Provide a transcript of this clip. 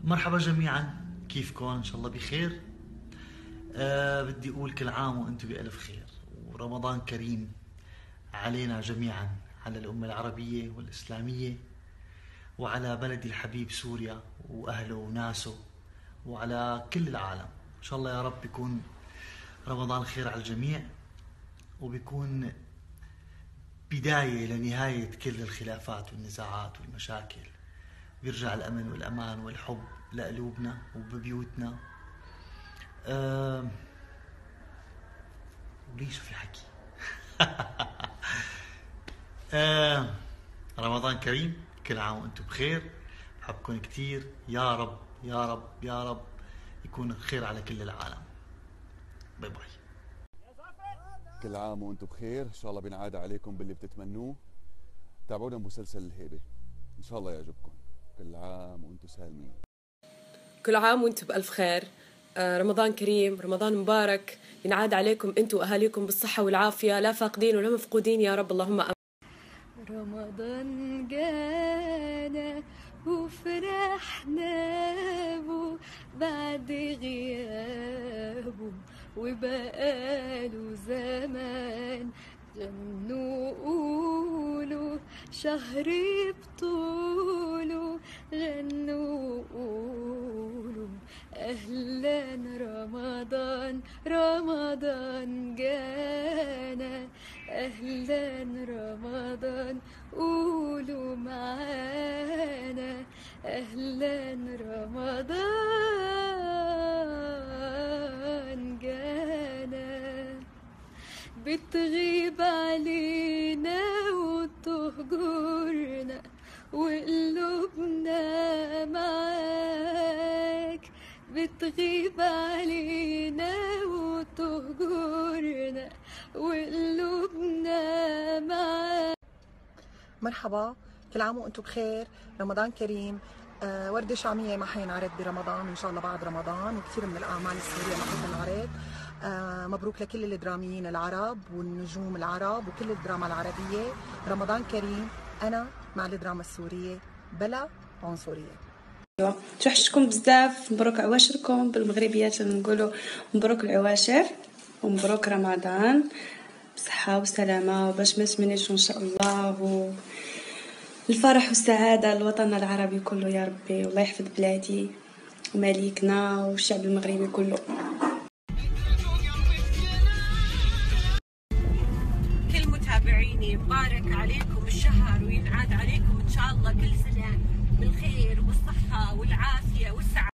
مرحبا جميعا، كيفكم؟ ان شاء الله بخير. بدي اقول كل عام وانتم بألف خير، ورمضان كريم علينا جميعا، على الأمة العربية والإسلامية، وعلى بلدي الحبيب سوريا وأهله وناسه، وعلى كل العالم. إن شاء الله يا رب يكون رمضان خير على الجميع، وبيكون بداية لنهاية كل الخلافات والنزاعات والمشاكل. بيرجع الأمن والأمان والحب لقلوبنا وببيوتنا. وليش في حكي. رمضان كريم، كل عام وانتم بخير. بحبكم كتير، يا رب يا رب يا رب يكون الخير على كل العالم. باي باي. كل عام وانتم بخير، ان شاء الله بينعاد عليكم باللي بتتمنوه. تابعونا بمسلسل الهيبة، ان شاء الله يعجبكم. كل عام وانتم سالمين. كل عام وانتم بألف خير. رمضان كريم، رمضان مبارك، ينعاد عليكم انتم واهاليكم بالصحة والعافية، لا فاقدين ولا مفقودين يا رب، اللهم امين. رمضان جانا وفرحنا بو بعد غيابه، وبقاله زمان غنوا قولوا شهر بطوله، غنوا قولوا أهلا رمضان، رمضان جانا أهلا رمضان، قولوا معانا أهلا رمضان جانا. بتغيب علينا وتهجرنا وقلوبنا معاك، بتغيب علينا وتهجرنا وقلوبنا معاك. مرحبا، كل عام وانتم بخير، رمضان كريم. وردة شامية ما حينعرض برمضان، ان شاء الله بعد رمضان، وكثير من الاعمال السورية ما حتنعرض. مبروك لكل الدراميين العرب والنجوم العرب وكل الدراما العربية. رمضان كريم، انا مع الدراما السورية بلا عنصرية. توحشتكم بزاف، مبروك عواشركم، بالمغربيات نقولوا مبروك العواشر ومبروك رمضان بصحة وسلامة، وباش ما تمنيش ان شاء الله الفرح والسعادة للوطن العربي كله يا ربي، والله يحفظ بلادي ومليكنا والشعب المغربي كله. كل متابعيني، مبارك عليكم الشهر، وينعاد عليكم ان شاء الله كل سنة بالخير والصحة والعافية والسعادة.